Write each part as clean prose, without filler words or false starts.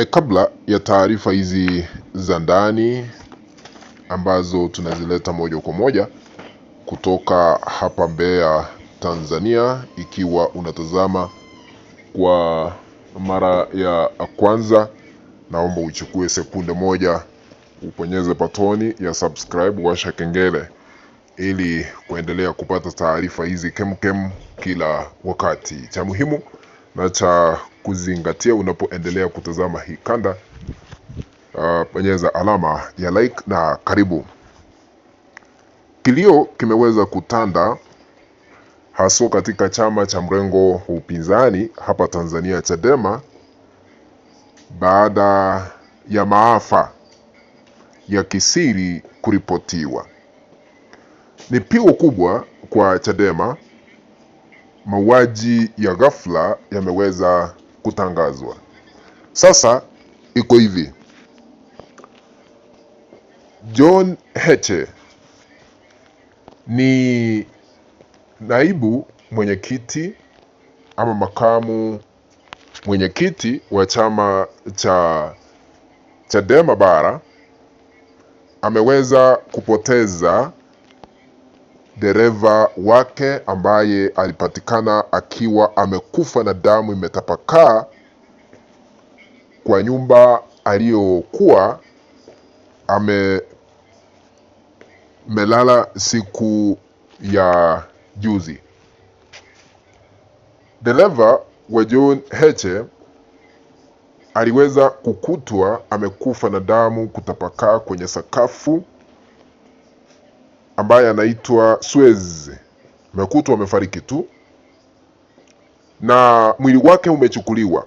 Kabla ya taarifa hizi za ndani ambazo tunazileta moja kwa moja kutoka hapa Mbeya, Tanzania, ikiwa unatazama kwa mara ya kwanza, naomba uchukue sekunde moja uponyeze patoni ya subscribe, washa kengele ili kuendelea kupata taarifa hizi kemkem kila wakati. Cha muhimu na cha kuzingatia unapoendelea kutazama hii kanda, bonyeza alama ya like na karibu. Kilio kimeweza kutanda haswa katika chama cha mrengo wa upinzani hapa Tanzania, Chadema, baada ya maafa ya kisiri kuripotiwa. Ni pigo kubwa kwa Chadema. Mauaji ya ghafla yameweza kutangazwa. Sasa iko hivi, John Heche ni naibu mwenyekiti ama makamu mwenyekiti wa chama cha Chadema bara. Ameweza kupoteza dereva wake ambaye alipatikana akiwa amekufa na damu imetapakaa kwa nyumba aliyokuwa amelala siku ya juzi. Dereva wa John Heche aliweza kukutwa amekufa na damu kutapakaa kwenye sakafu, ambaye anaitwa Suez. Amekutwa amefariki tu na mwili wake umechukuliwa.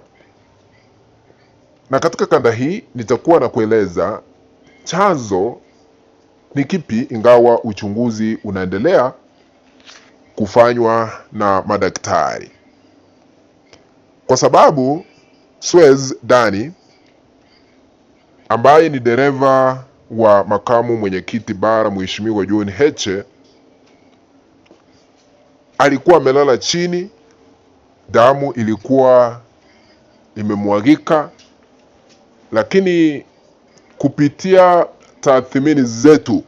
Na katika kanda hii nitakuwa na kueleza chanzo ni kipi, ingawa uchunguzi unaendelea kufanywa na madaktari, kwa sababu Suez Dani ambaye ni dereva wa makamu mwenyekiti bara Mheshimiwa John Heche alikuwa amelala chini, damu ilikuwa imemwagika, lakini kupitia tathmini zetu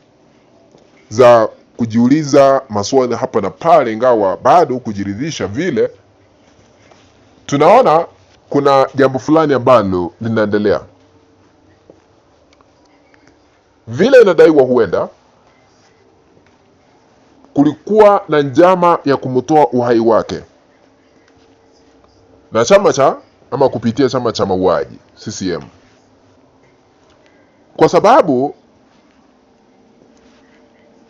za kujiuliza maswali hapa na pale, ingawa bado kujiridhisha vile, tunaona kuna jambo fulani ambalo linaendelea. Vile inadaiwa huenda kulikuwa na njama ya kumtoa uhai wake na chama cha ama kupitia chama cha mauaji CCM, kwa sababu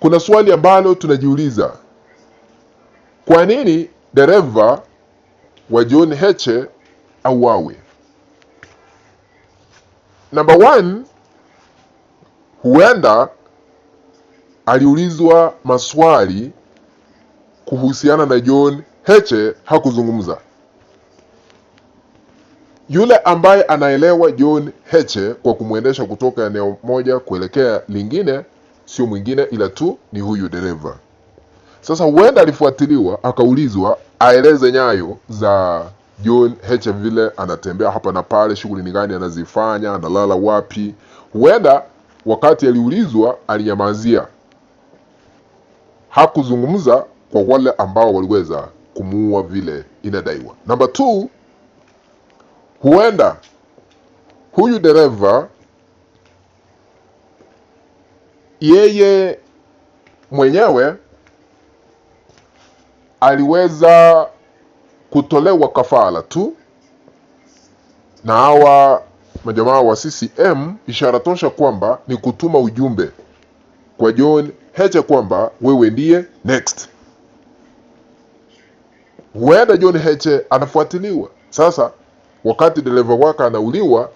kuna swali ambalo tunajiuliza: kwa nini dereva wa John Heche auawe? Number one, huenda aliulizwa maswali kuhusiana na John Heche, hakuzungumza. Yule ambaye anaelewa John Heche kwa kumwendesha kutoka eneo moja kuelekea lingine sio mwingine ila tu ni huyu dereva. Sasa huenda alifuatiliwa akaulizwa aeleze nyayo za John Heche, vile anatembea hapa na pale, shughuli ni gani anazifanya, analala wapi. Huenda wakati aliulizwa alinyamazia, hakuzungumza kwa wale ambao waliweza kumuua vile inadaiwa. Number 2, huenda huyu dereva yeye mwenyewe aliweza kutolewa kafara tu na hawa majamaa wa CCM, ishara tosha kwamba ni kutuma ujumbe kwa John Heche kwamba wewe ndiye next. Huenda John Heche anafuatiliwa sasa wakati dereva wake anauliwa,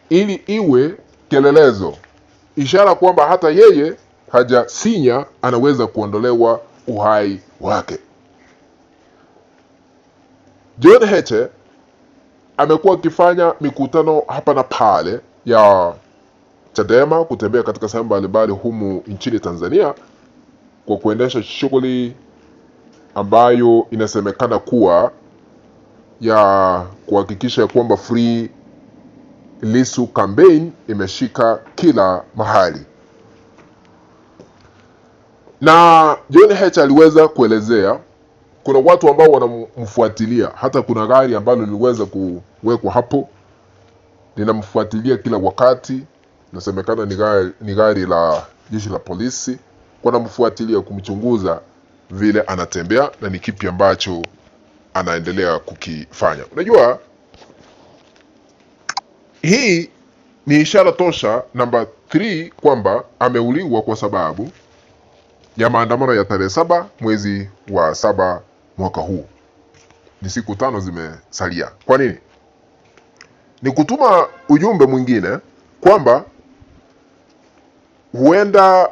ili iwe kielelezo, ishara kwamba hata yeye hajasinya anaweza kuondolewa uhai wake. John Heche amekuwa akifanya mikutano hapa na pale ya Chadema, kutembea katika sehemu mbalimbali humu nchini Tanzania kwa kuendesha shughuli ambayo inasemekana kuwa ya kuhakikisha kwamba free Lissu campaign imeshika kila mahali, na John Heche aliweza kuelezea kuna watu ambao wanamfuatilia. Hata kuna gari ambalo liliweza kuwekwa hapo linamfuatilia kila wakati, nasemekana ni gari la jeshi la polisi, wanamfuatilia kumchunguza vile anatembea na ni kipi ambacho anaendelea kukifanya. Unajua, hii ni ishara tosha namba 3 kwamba ameuliwa kwa sababu ya maandamano ya tarehe 7 mwezi wa 7 mwaka huu. Ni siku 5 zimesalia. Kwa nini? Ni kutuma ujumbe mwingine kwamba huenda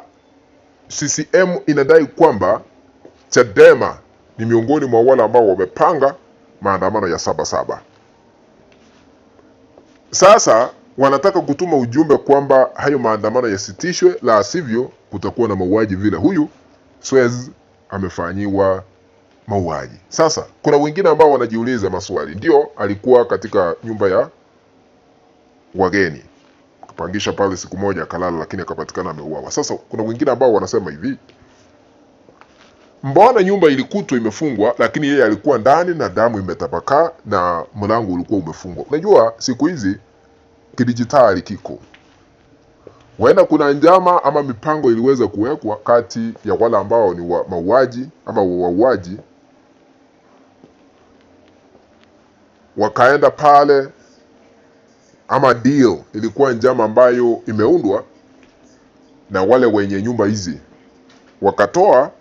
CCM inadai kwamba Chadema ni miongoni mwa wale ambao wamepanga maandamano ya 7/7. Sasa wanataka kutuma ujumbe kwamba hayo maandamano yasitishwe, la sivyo kutakuwa na mauaji vile huyu Swez amefanyiwa mauaji. Sasa kuna wengine ambao wanajiuliza maswali. Ndio, alikuwa katika nyumba ya wageni, akapangisha pale siku moja akalala, lakini akapatikana ameuawa. Sasa kuna wengine ambao wanasema hivi, mbona nyumba ilikutwa imefungwa lakini yeye alikuwa ndani na damu imetapakaa na mlango ulikuwa umefungwa? Unajua siku hizi kidijitali kiko, huenda kuna njama ama mipango iliweza kuwekwa kati ya wale ambao ni wa mauaji ama wauaji, wakaenda pale, ama deal ilikuwa njama ambayo imeundwa na wale wenye nyumba hizi, wakatoa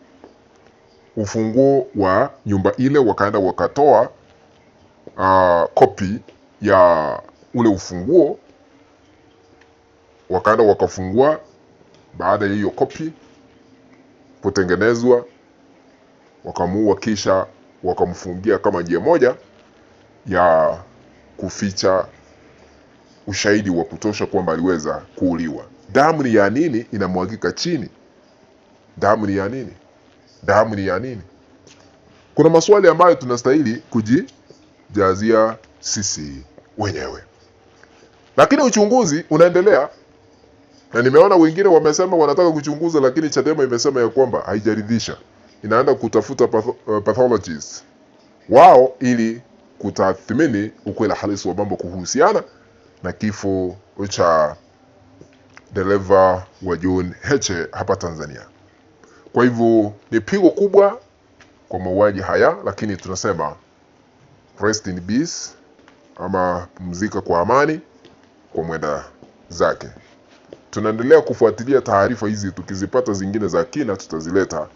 ufunguo wa nyumba ile, wakaenda wakatoa kopi ya ule ufunguo, wakaenda wakafungua. Baada ya hiyo kopi kutengenezwa, wakamuua, kisha wakamfungia kama njia moja ya kuficha ushahidi wa kutosha kwamba aliweza kuuliwa. Damu ni ya nini inamwagika chini? Damu ni ya nini? Damu ni ya nini? Kuna maswali ambayo tunastahili kujijazia sisi wenyewe, lakini uchunguzi unaendelea, na nimeona wengine wamesema wanataka kuchunguza, lakini Chadema imesema ya kwamba haijaridhisha, inaenda kutafuta pathologists wao ili kutathmini ukweli halisi wa mambo kuhusiana na kifo cha dereva wa John Heche hapa Tanzania. Kwa hivyo ni pigo kubwa kwa mauaji haya, lakini tunasema rest in peace, ama pumzika kwa amani kwa mwenda zake. Tunaendelea kufuatilia taarifa hizi, tukizipata zingine za kina tutazileta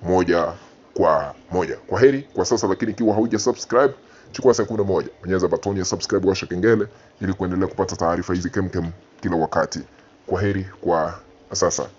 moja kwa moja. Kwa heri kwa sasa, lakini ikiwa hauja subscribe, chukua sekunde moja, bonyeza batoni ya subscribe, washa kengele ili kuendelea kupata taarifa hizi kemkem kila wakati. Kwa heri kwa sasa.